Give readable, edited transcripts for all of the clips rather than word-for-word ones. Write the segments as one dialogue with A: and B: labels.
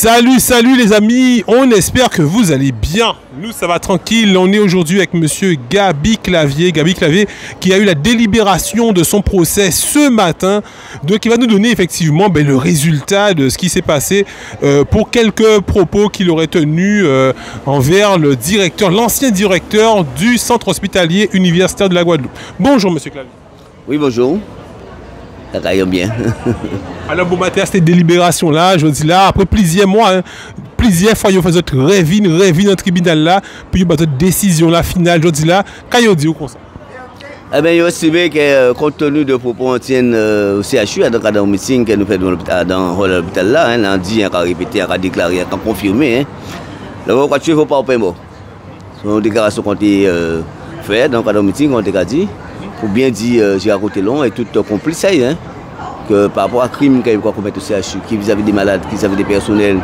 A: Salut les amis, on espère que vous allez bien. Nous ça va tranquille, on est aujourd'hui avec monsieur Gaby Clavier qui a eu la délibération de son procès ce matin. Donc il va nous donner effectivement le résultat de ce qui s'est passé pour quelques propos qu'il aurait tenus envers le directeur, l'ancien directeur du centre hospitalier universitaire de la Guadeloupe. Bonjour monsieur Clavier.
B: Oui bonjour. Ça va bien.
A: Alors, bon matin, cette délibération-là, je dis là, après plusieurs mois, plusieurs fois, vous faites rêver dans le tribunal là, puis vous avez votre décision-là finale, je dis là, qu'est-ce que vous dites comme ça?
B: Eh bien, je estimé que compte tenu de propos anciens au CHU, dans le meeting que nous faisons dans l'hôpital là, on a dit, on a répété, on a déclaré, on a confirmé. Donc, quand tu ne veux pas au paiement, c'est une déclaration qu'on a faite dans le meeting, on a dit. Pour bien dire, j'ai raconté long et tout complice, que par rapport à crime qu'il y a commettre au CHU, qui vis-à-vis des malades, qui vis-à-vis des personnels,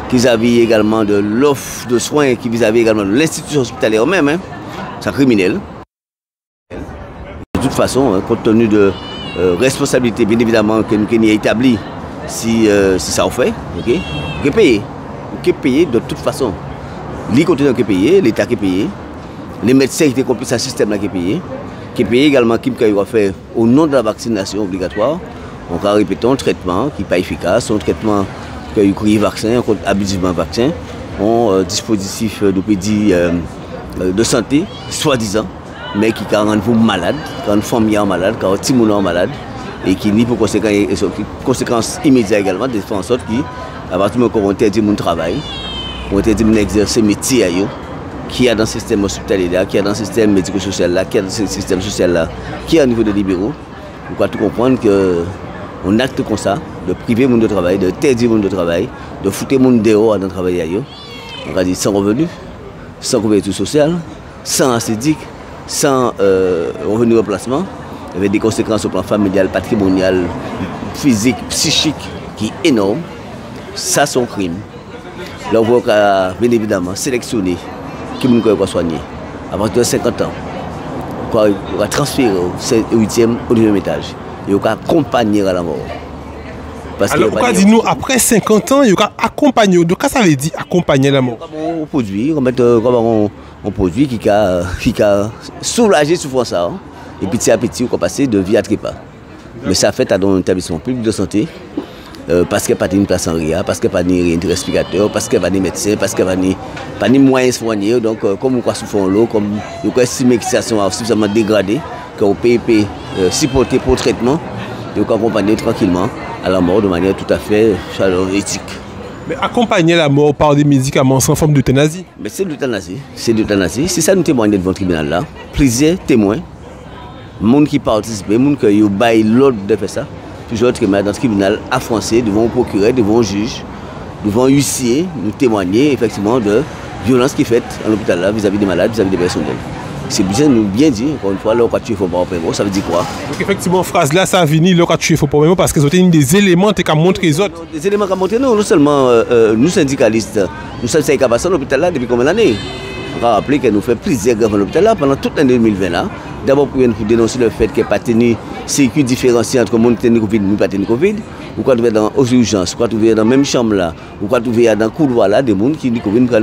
B: qui vis-à-vis également de l'offre de soins, qui vis-à-vis également de l'institution hospitalière même, c'est criminel. De toute façon, compte tenu de responsabilité, bien évidemment, que nous avons établi, si ça en fait, ok, vous pouvez payer de toute façon. L'État qui est payé, l'État qui est payé, les médecins qui ont compris ce système-là qui est payé. Qui paye également qui va faire au nom de la vaccination obligatoire. On va répéter un traitement qui n'est pas efficace, un traitement qui a vaccin, abusivement vaccin, un dispositif de santé, soi-disant, mais qui rend vous malade, quand une famille est malade, quand un petit monde est malade, et qui n'y pour conséquences immédiates également, de faire en sorte qu'à partir du moment où on interdit mon travail, on interdit d'exercer métier, qui est dans le système hospitalier, qui est dans le système médico-social, qui est dans le système social, qui est au niveau des libéraux, on doit tout comprendre qu'on acte comme ça, de priver le monde de travail, de interdire le monde de travail, de foutre le monde dehors dans le travail ailleurs. On va dire sans revenu, sans couverture sociale, sans assédique, sans revenu de remplacement, avec des conséquences au plan familial, patrimonial, physique, psychique, qui est énorme. Ça, c'est un crime. Là, on va bien évidemment sélectionner qui peut soigner. À partir de 50 ans, on va transférer au 8e, au 9e étage. Et on va accompagner à la mort.
A: Alors, pourquoi dit-nous, après 50 ans, il va accompagner? Donc, qu'est-ce que ça veut dire accompagner à la mort?
B: On produit, on met un produit qui a soulagé souffrance. Et petit à petit, on va passer de vie à trépas. Mais ça fait dans un établissement public de santé. Parce qu'il n'y a pas de place en RIA, parce qu'il n'y a pas de respirateur, parce qu'il n'y a pas de médecin, parce qu'il n'y a pas de moyens soignés. Donc, comme on souffre en l'eau, comme on estime que la situation a suffisamment dégradée, qu'on peut supporter pour le traitement, et on peut accompagner tranquillement à la mort de manière tout à fait éthique.
A: Mais accompagner la mort par des médicaments sans forme d'euthanasie?
B: Mais c'est l'euthanasie. C'est l'euthanasie. Si ça nous témoigne devant le tribunal là, plusieurs témoins, les gens qui participent, les gens qui ont l'ordre de faire ça, toujours dans le tribunal à français, devant le procureur, devant le juge, devant le huissier, nous témoigner effectivement de violence qui est faite à l'hôpital là vis-à-vis des malades, vis-à-vis des personnels. C'est bien nous bien dire, encore une fois, là, quand tu es faux par rapport, ça veut dire quoi?
A: Donc effectivement, phrase là, ça a fini, là, quand tu es faux par rapport, parce qu'ils ont des éléments qui montrent les autres.
B: Des éléments qui montrent, non seulement nous syndicalistes, nous sommes qui passé à l'hôpital là depuis combien d'années? On va rappeler que nous faisons plusieurs grèves à l'hôpital là pendant toute l'année 2020 là. D'abord pour dénoncer le fait qu'il n'y a pas de circuit différencié entre le monde qui a Covid et le monde qui n'a pas Covid. Ou quand vous êtes dans les urgences, ou quand vous êtes dans la même chambre là, ou quand vous êtes dans le couloir là, des gens qui ont Covid, qui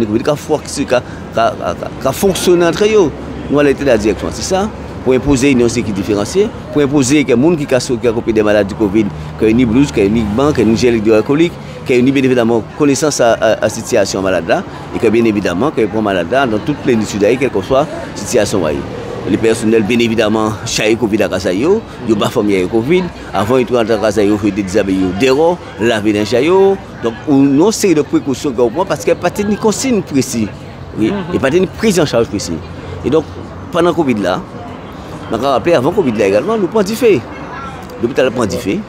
B: fonctionnent entre eux. Nous allons être la direction, c'est ça? Pour imposer une sécurité différenciée, pour imposer que les gens qui ont des malades du Covid, qui ont une blouse, qui ont une banque, qui ont une gel hydroalcoolique, qui ont bien évidemment connaissance à la situation malade là, et que bien évidemment, qui ont malade là dans toute plénitude, quelle que soit la situation. Les personnels, bien évidemment, chaque Covid à Kasayo, ils ont pas famille Covid. Avant, ils ont à Kasayo, ils ont déshabillé dehors, laver dans chayo. Donc, on a une série de précautions qu'on prend parce qu'il n'y a pas de consigne précis. Oui, il n'y a pas de prise en charge précis. Et donc, pendant le Covid là, on a rappelé avant le Covid là également, nous prenons du fait. L'hôpital prend du fait.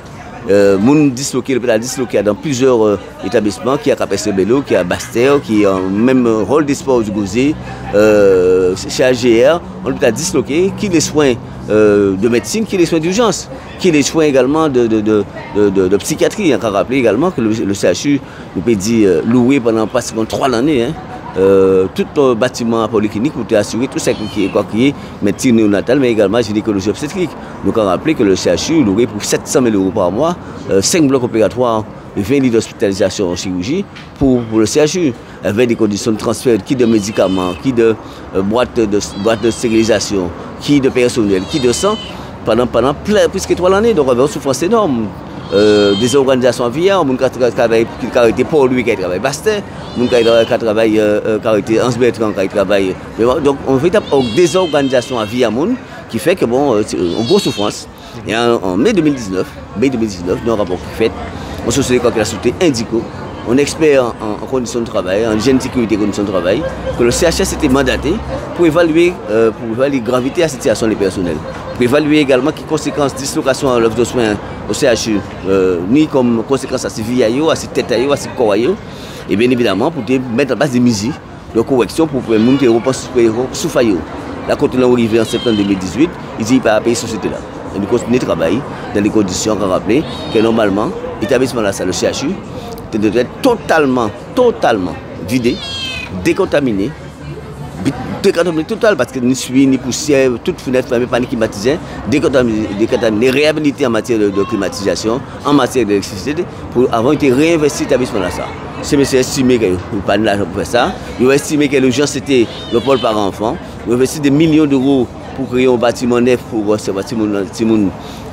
B: L'hôpital disloqué dans plusieurs établissements, qui a Capes Bello, qui a Bastère, qui a même rôle des sports du Gozé, chez AGR, l'hôpital disloqué, qui les soins de médecine, qui les soins d'urgence, qui les soins également de psychiatrie. On a rappelé également que le CHU nous peut dire loué pendant pratiquement 3 années. Tout le bâtiment polyclinique pour assurer tout ce qui est médecine néonatale, mais également gynécologie obstétrique. Nous avons rappelé que le CHU louait pour 700 000 € par mois, 5 blocs opératoires 20 lits d'hospitalisation en chirurgie pour le CHU, avec des conditions de transfert, qui de médicaments, qui de boîtes de stérilisation, qui de personnel, qui de sang, pendant plus que 3 années. Donc, on avait une souffrance énorme. Des organisations aviaires, mon qui a été Paul lui qui travaille Bastet, mon qui a travaillé Hans Bertrand qui travaille. Donc on fait des organisations aviaires qui fait que bon, une grosse souffrance. Et en mai 2019, nous avons un rapport qui fait, on société comme la société Indico, on expert en conditions de travail, en hygiène de sécurité et conditions de travail, que le CHS était mandaté pour évaluer la gravité de la situation des personnels. Pour évaluer également les conséquences de dislocation à l'offre de soins au CHU, ni comme conséquence à ces vies, à ces têtes, à ces corps, et bien évidemment pour mettre en place des mesures de correction pour que les gens repassent sous faillot. La quand on est arrivé en septembre 2018, ils disent pas à payer cette société-là. Et nous continuons de travailler dans les conditions qu'on a rappelées, que normalement, l'établissement là, le CHU, devait être totalement vidé, décontaminé total parce que ni suie, ni poussière, toute fenêtre fermée, pas climatisée, décontaminé, réhabilité en matière de climatisation, en matière d'électricité, pour avoir été réinvesti l'établissement là. C'est monsieur estimé qu'il n'y a pas de l'argent pour faire ça. Il a estimé que l'urgence c'était le pôle par enfant. Il a investi des millions d'euros pour créer un bâtiment neuf pour ce bâtiment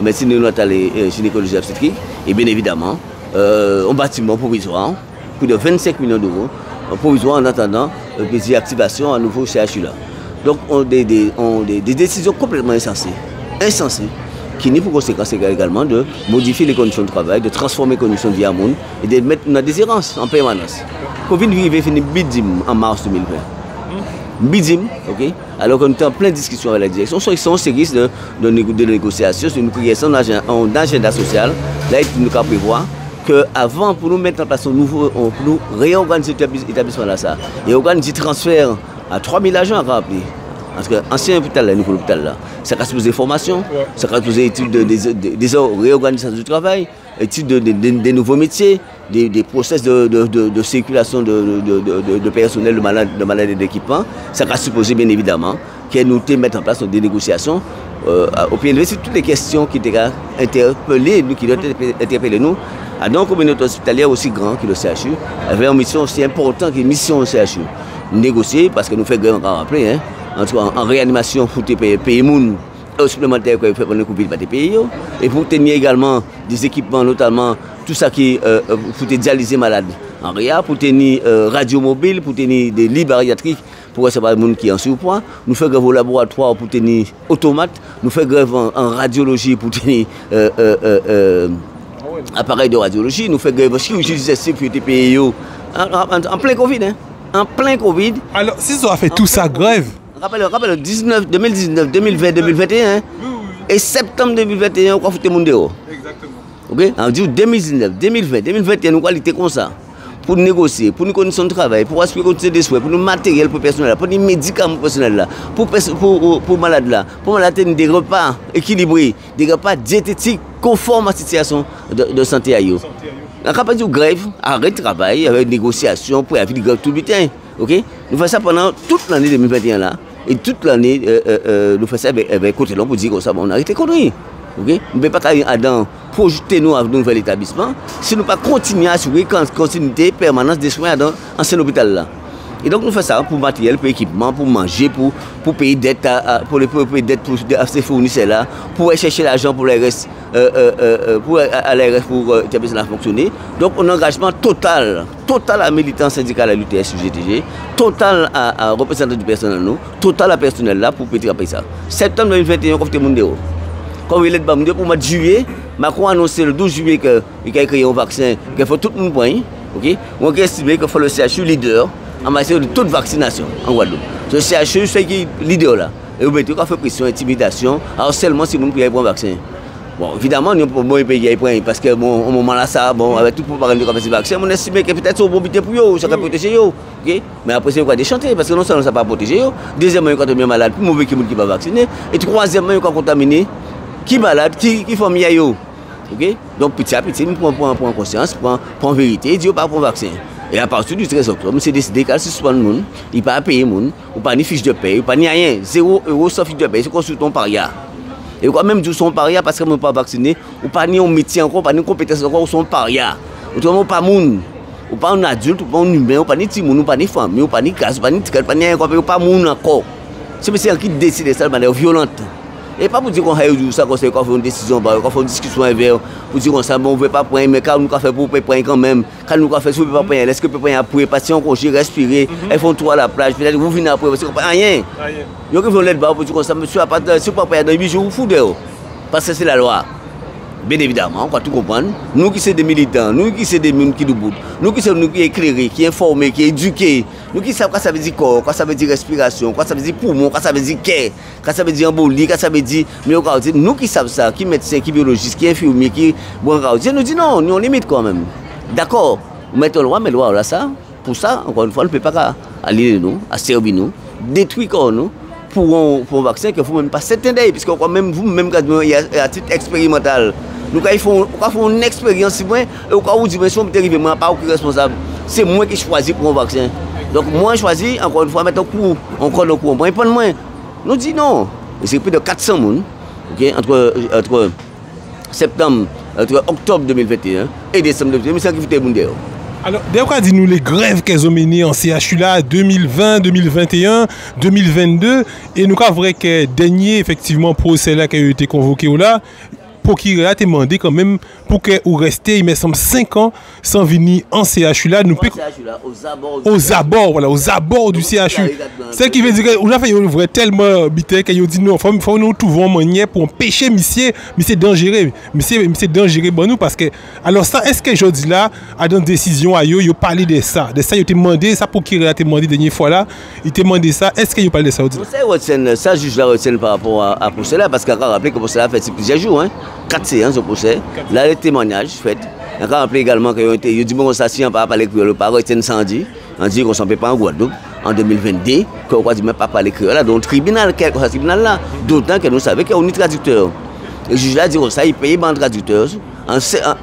B: médecine néonatale et gynécologie obstétrique. Et bien évidemment, un bâtiment provisoire, plus de 25 millions d'euros, provisoire en attendant des activations à nouveau CHU là. Donc on des décisions complètement insensées, qui n'ont pour conséquence également de modifier les conditions de travail, de transformer les conditions de vie à monde et de mettre une adhérence en permanence. Covid est fini bidim en mars 2020. Bidim, ok? Alors qu'on est en pleine discussion avec la direction, ils sont sérieux de négociations, sur une création d'un agenda social. Là, nous avons prévoir qu'avant, pour nous mettre en place un nouveau, pour nous réorganiser l'établissement là, ça, et organiser transfert à 3000 agents à rappeler. Parce que l'ancien hôpital, le nouveau hôpital là, ça va supposer formation, ça va supposer études des réorganisation du travail, études des nouveaux métiers, des process de circulation de personnel, de malades et d'équipement. Ça va supposer bien évidemment que nous mettre en place des négociations au pied levé sur toutes les questions qui étaient interpellées, qui doivent interpeller nous. Donc, une communauté hospitalière aussi grande que le CHU avait une mission aussi importante que la mission au CHU. Négocier, parce que nous faisons grève encore rappeler, hein, en réanimation, pour payer les gens supplémentaires qui fait pendant le Covid, pas payer. Et pour tenir également des équipements, notamment tout ça qui pour dialyser malades en réa, pour tenir radio mobile, pour tenir des lits bariatriques pour recevoir les gens qui sont en surpoids. Nous faisons grève au laboratoire pour tenir automates. Nous faisons grève en radiologie pour tenir appareil de radiologie. Nous faisons grève en chirurgie digestive pour être payé en plein Covid. Hein. En plein Covid.
A: Alors, si ça a fait tout ça grève.
B: Rappelle 2019, 2020, 2021. Et septembre 2021, on a foutu le monde dehors.
A: Exactement.
B: Ok? On dit 2019, 2020, 2021, nous qualité comme ça. Pour négocier, pour nos conditions de travail, pour assurer des soins, pour nos matériels pour le personnel, pour les médicaments pour le personnel, pour malades, pour malades, des repas équilibrés, des repas diététiques conformes à la situation de santé. On n'a pas dit grève, arrêt de travail, avec négociation pour avoir grève tout le temps. Okay? Nous faisons ça pendant toute l'année 2021 là. Et toute l'année, nous faisons ça avec côté long pour dire que ça, on a arrêté conneries. Okay? Nous ne pouvons pas projeter nous à un nouvel établissement si nous ne pas continuer à assurer la continuité permanence des soins dans l'ancien hôpital là. Et donc nous faisons ça pour matériel, pour équipement, pour manger, pour payer dette pour à ces fournisseurs là, pour aller chercher l'argent pour les restes, pour l'établissement fonctionner. Donc un engagement total à militant syndical à l'UTS UGTG, total à représentant du personnel nous, total à personnel là pour pétrir ça. Septembre 2021, on a fait le monde dehors. Comme il est pour le mois de juillet, Macron a annoncé le 12 juillet qu'il a créé un vaccin qu'il faut tout le monde prendre. Okay? On a estimé qu'il faut le CHU leader en matière de toute vaccination en Guadeloupe. Le CHU, c'est qui est leader là. Et vous mettez qu'on fait pression, intimidation, alors seulement si vous ne pouvez pas prendre un vaccin. Bon, évidemment, nous pouvons pas payer parce que bon, au moment là, ça, bon, avec tout pour parler de ce vaccin, on estime que peut-être c'est une bonne pour eux, ça va protéger eux. Okay? Mais après, c'est quoi déchanter parce que non seulement ça ne va pas protéger eux, deuxièmement, il y a quand même malade, plus mauvais qui ne va vacciner, et troisièmement, il y a contaminé, qui malade, qui famille à eux. Okay? Donc petit à petit, nous prenons conscience, prenons vérité, dit pas prendre vaccin. Et à partir du 13 octobre, c'est décidé qu'à suspendre le monde, il ne peut pas payer le monde, ou pas ni fiche de paie, ou pas ni rien, 0 € sans fiche de paie, c'est qu'on sous ton paria. Et quand même, du son paria parce que ne pas vacciné, ou pas ni un métier encore, pas ni compétence encore, ou son paria. Autrement, pas moun. Ou pas un adulte, ou pas un humain, ou pas ni petit moun, ou pas ni famille, ou pas ni casse, ou pas ni ticket, pas ni rien, ou pas moun encore. C'est monsieur qui décide ça de manière violente. Et pas pour dire qu'on a eu ça, qu'on fait une décision, qu'on fait une discussion avec, pour dire qu'on ne veut pas prendre, mais quand nous avons fait pour prendre quand même, quand nous avons fait, si vous ne pouvez pas prendre, est-ce que vous pouvez prendre après, passer en congé, respirer, elles font tout à la plage, peut-être vous venez après, parce que rien. Ils vont l'aide pour dire qu'on ça, monsieur, si vous ne pouvez pas dans 8 jours, vous foutez. Parce que c'est la loi. Bien évidemment, on va tout comprendre. Nous qui sommes des militants, nous qui sommes des gens qui nous boutent, nous qui sommes éclairés, qui informés, qui éduqués, nous qui savons quoi ça veut dire corps, quoi ça veut dire respiration, quoi ça veut dire poumon, quoi ça veut dire cœur, quoi ça veut dire embolie, quoi ça veut dire myocarditis. Nous qui savons ça, qui médecins, qui biologistes, qui infirmiers, qui broncardiens, nous disons non, nous on limite quand même. D'accord, mettons loi, mais loi là ça, pour ça, encore une fois, on ne peut pas aller nous, à servir nous, détruire corps nous. Pour un vaccin qu'il ne faut même pas s'éteindre, puisque même vous-même, à titre expérimental, nous avons fait une expérience, et au cas où vous dites, je suis pas responsable, c'est moi qui choisis pour un vaccin. Donc moi, je choisis, encore une fois, mettre encore le cours. Moi, nous disons non. C'est plus de 400 personnes, okay, entre octobre 2021 et décembre 2021, c'est qui fait des gens.
A: Alors, d'ailleurs, dis-nous les grèves qu'elles ont menées en CHU là, 2020, 2021, 2022, et nous avons vrai que dernier, effectivement, procès là qui a été convoqué là, pour qu'il a demandé quand même, pour que vous restez, il me semble, 5 ans sans venir en CHU là. Nous aux abords du CHU. C'est qui veut dire que vous avez fait tellement bité qu'ils ont dit non, il faut nous trouver une manière pour empêcher monsieur dangereux. Monsieur dangereux pour nous parce que, alors ça, est-ce que je dis là, à dans décision à il a parlé de ça, il a demandé ça pour qu'il a demandé la dernière fois là, il a demandé ça, est-ce qu'il a parlé de ça?
B: Ça, juge la retient par rapport à procès là, parce qu'il a rappelé que le procès là fait plusieurs jours, hein. 4 séances au procès. Là, les témoignages faits. Il a rappelé également qu'il a dit bon, ça, si on ne parle pas l'écrire, le parole était incendie. On dit qu'on ne s'en peut pas en Guadeloupe en 2022, qu'on ne dit même pas parler l'écrire là. Donc, le tribunal, ce tribunal là, d'autant que nous savons qu'il y a un traducteur. Le juge là dit ça, il paye un traducteur.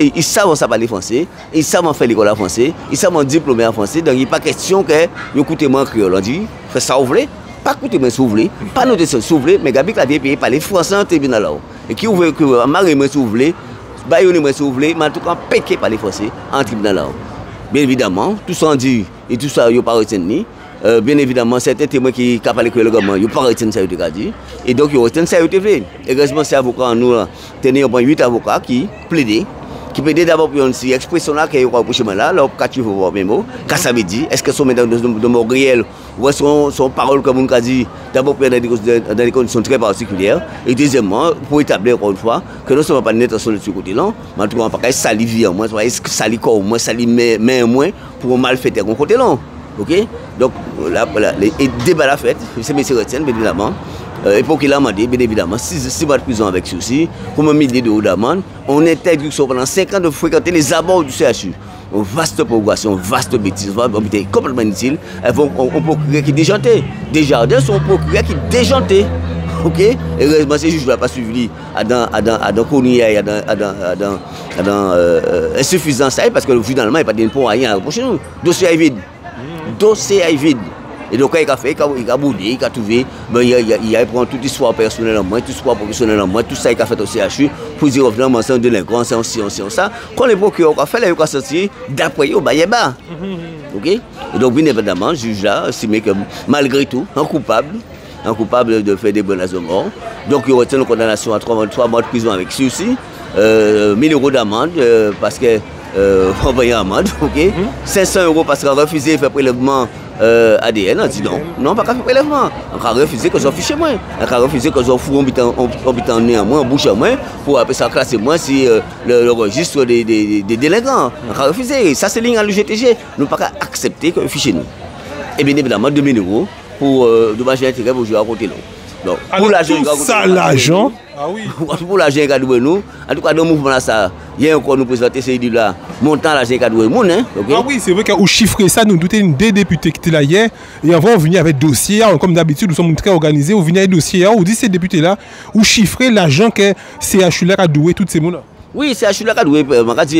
B: Ils savent ça parler français, ils savent faire l'école en français, ils savent diplômé en français. Donc, il n'est pas question qu'ils coûtent moins créole. On dit, faites ça, vous voulez. Pas coûter moins s'ouvrir, pas noter ça s'ouvrir, mais Gabi Clavier payé par les Français en tribunal là. Et qui ouvre que Marie moins s'ouvrir, Bayonne moins s'ouvrir, mais en tout cas péqué par les Français en tribunal là. Bien évidemment, tout ça dit et tout ça, il n'y a pas retenu. Bien évidemment, certains témoins qui ont parlé avec le gouvernement, ils n'ont pas retenu ça, dit. Et donc, ils ont retenu ça, fait. Et heureusement, ces avocats, nous, tenons 8 avocats qui plaidaient. Qui peut d'abord pour une expression là qui est au chemin là, là quand tu veux voir mes mots, qu'est-ce que ça veut dire? Est-ce que sont de mots réels ou sont paroles comme on a dit d'abord dans des conditions très particulières et deuxièmement pour établir encore une fois que nous ne sommes pas net sur le côté là, mais en tout cas pas saliver moins, est-ce que sali corps moins, sali main moins pour mal faire de côté là. OK? Donc là les débats la fête, c'est monsieur Retienne bien évidemment. Et pour qu'il a demandé, bien évidemment, 6 mois de prison avec souci, comme 1 millier d'euros d'amende, on interdit pendant 5 ans de fréquenter les abords du CHU. Une vaste progression, vaste bêtise, complètement inutile. Un procureur qui est déjanté. Des jardins sont procureurs qui sont déjantés. OK? Et heureusement, ces juges ne l'ont pas suivi dans Kounia, dans insuffisance, parce que finalement, il n'y a pas de pour rien à reprocher nous. Dossier est vide. Dossier est vide. Et donc, il a fait, il a boudé, il a trouvé, il a pris toute histoire personnelle en moi, toute histoire professionnelle en moi, tout ça, il a fait au CHU pour dire finalement, c'est un délinquant, c'est un ça. Quand les procureurs ont fait, il a sorti, d'après eux, il y a bas. OK? Et donc, bien évidemment, le juge là estimé que malgré tout, un coupable de faire des menaces de mort. Donc, il retient une condamnation à 3 mois de prison avec sursis, 1 000 euros d'amende, parce que, on va y amende, OK? 500 euros parce qu'il a refusé de faire prélèvement. ADN, on dit non, pas qu'à faire prélèvement. On a refusé que j'en fiche moi. On a refusé que j'en fous en nez à moi, en bouche à moi, pour appeler ça classer moi si le registre des délinquants. On a refusé. Ça, c'est ligne à l'UGTG. Nous ne pouvons pas accepter que fichier nous. Et bien évidemment, 2 000 euros pour dommage et intérêt pour jouer à côté. Donc,
A: pour l'argent,
B: pour l'argent qu'a doué nous, en tout cas dans le mouvement là ça, il y a encore nous présenter ces idées là, montant l'argent qu'a doué moun hein. Okay?
A: Ah oui, c'est vrai qu'on chiffré ça, nous douter des députés qui étaient là hier et avant on venait avec dossier, comme d'habitude nous sommes très organisés, on venait avec dossier, on dit ces députés là, ou chiffrer l'argent que CHU là a doué toutes ces moun là.
B: Oui, CHU là a doué,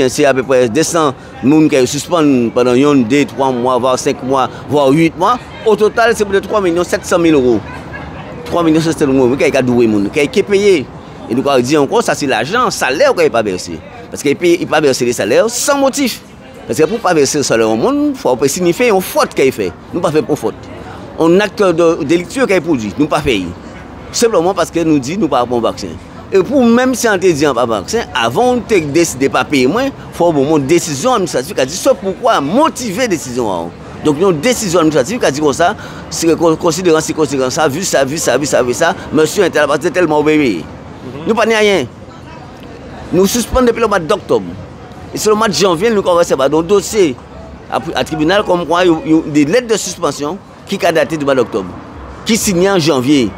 B: c'est à peu près 200 moun qui suspendent pendant 2, 3 mois, voire 5 mois, voire 8 mois. Au total, c'est plus de 3 700 000 euros. 3 700 000 euros qui a doué moun, qui est payé. Et nous avons dit encore, ça c'est l'argent, salaire qu'il n'a pas versé. Parce qu'il n'a pas versé les salaires sans motif. Parce que pour ne pas verser le salaire au monde, il faut signifier une faute qu'il fait. Nous ne pas faire pour faute. Un acte délictueux qu'il produit, nous ne pas faire. Simplement parce que nous dit nous ne pas bon vaccin. Et pour même si on te dit pas vaccin, avant de décider de ne pas payer moins, il faut une décision administrative qui dit ça pourquoi motiver la décision. Donc une décision administrative qui dit comme ça, considérant ça, vu ça, monsieur est tellement obéi. Nous pas rien. Nous suspendons depuis le mois d'octobre. Et c'est le mois de janvier, nous commençons à un dossier à tribunal comme quoi il y a des lettres de suspension qui ont daté du mois d'octobre, qui signent en janvier.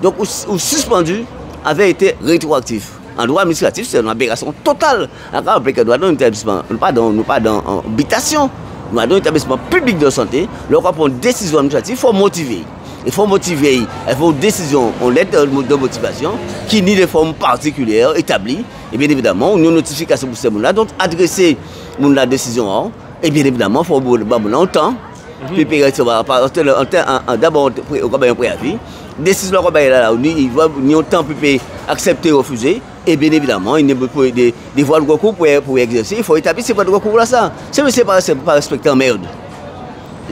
B: Donc, le suspendu avait été rétroactif. En droit administratif, c'est une aberration totale. Alors, nous pas dans un établissement, nous pas dans habitation, nous dans un établissement public de santé. Lorsqu'on prend une décision administrative, il faut motiver. Il faut motiver, il faut une décision, une lettre de motivation qui nie des formes particulières établies. Et bien évidemment, une notification pour ces gens-là, donc adresser la décision. Et bien évidemment, il faut un temps. Puis d'abord, un préavis. Décision là, il va un temps pour accepter, refuser. Et bien évidemment, il y a des voies de recours pour exercer. Il faut établir ces voies de recours là. Ça. C'est pas respecter en merde.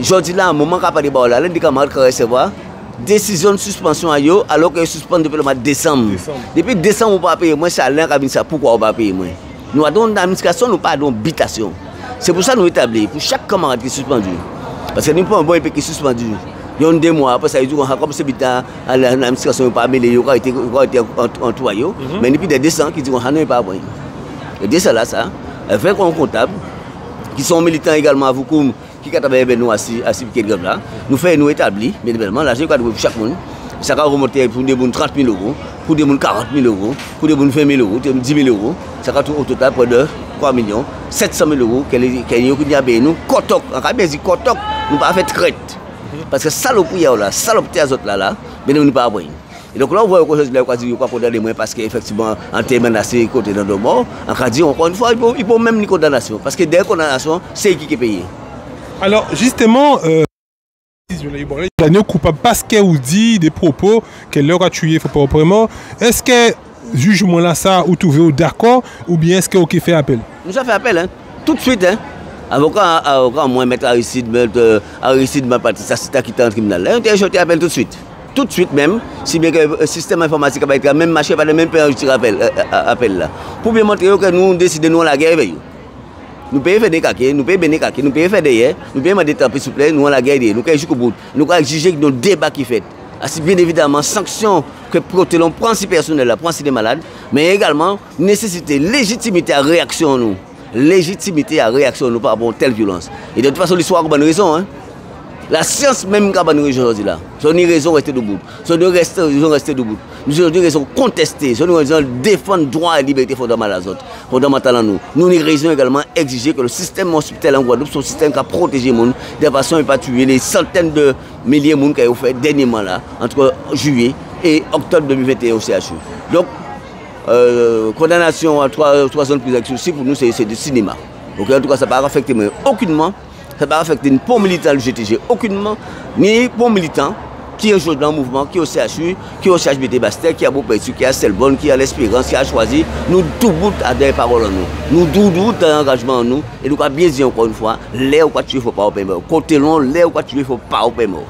B: Je dis là, à un moment où il y a des camarades qui recevoir décision de suspension alors qu'ils suspendent depuis le mois de décembre. Depuis décembre, on ne peut pas payer moins, c'est Alain qui a dit ça. Pourquoi on ne peut pas payer moins? Nous avons une administration, nous pas d'habitation. C'est pour ça que nous établissons, pour chaque camarade qui est suspendu. Parce que nous pas un bon qui est suspendu. Il y a 2 mois, après ça, ils ont comme c'est l'administration n'est pas améliorée, il a été en toile. Mais depuis des décembre, ils disent qu'on n'est pas bon. Et dès ça, ça, avec un comptable, qui sont militants également à Voukoum, qui travaillent avec nous à là, nous faisons nous établir, bien évidemment, l'argent qu'on a pour chaque monde, ça va remonter pour des 30 000 euros, pour des 40 000 euros, pour des 20 000 euros, 10 000 euros, ça va au total près de 3 700 000 euros qu'elle a payé nous, kotok, on a bien dit kotok, nous pas fait traite. Parce que saloperie là, saloperie aux autres là, mais nous ne pas avoir. Et donc là, on voit que les choses pas condamner moins parce qu'effectivement, en termes menacé, côté dans le mort, on a dit encore une fois, il faut même une condamnation. Parce que dès condamnation, c'est qui est payé.
A: Alors, justement, l'agneau coupable parce qu'elle vous dit des propos qu'elle leur a tué, il faut pas vraiment. Est-ce que jugement là, ça, vous trouvez d'accord ou bien est-ce qu'il fait appel?
B: Nous avons fait appel, hein, tout de suite. Hein. Avocat, moi, mettre Aristide, ma partie, ça c'est qui est en tribunal. Je t'appelle tout de suite. Tout de suite même, si bien que le système informatique va être même marché, pas le même appel là. Pour bien montrer que nous décidons la guerre avec eux. Nous payons faire des caquets, nous payons des caquets, nous payons faire des hier, nous payons des temps, s'il vous plaît, nous la guerre, nous payons jusqu'au bout. Nous avons exigé que nos débats qui fait. Ainsi bien évidemment, sanction que protégeons prend si personnel là, prend si des malades, mais également nécessité, légitimité à réaction nous. Légitimité à réaction nous par rapport à telle violence. Et de toute façon, l'histoire a bonne raison. Hein? La science même a bonne raison aujourd'hui là. Son raison rester debout. Son raison rester debout. Nous avons raison contester. Son raison défendre droit et liberté fondamentale à nous. Nous avons raison également exiger que le système hospitalier en Guadeloupe soit un système qui a protégé les gens de façon à ne pas tuer les centaines de milliers de gens qui ont fait dernièrement là, entre juillet et octobre 2021 au CHU. Donc, condamnation à 3 ans de prison sursis pour nous c'est du cinéma. Donc en tout cas ça ne va pas affecter aucunement, ça ne va pas affecter ni pour militant du GTG aucunement, ni pour militant qui est dans le mouvement, qui est au CHU, qui est au CHBT Bastet, qui a Beaupertu, qui a Selbonne, qui a l'Espérance, qui a choisi. Nous tout bout à des paroles en nous. Nous tout à l'engagement en nous. Et nous avons bien dit encore une fois, l'air où tu ne faut pas au paiement. Côté long, l'air où tu ne faut pas au paiement.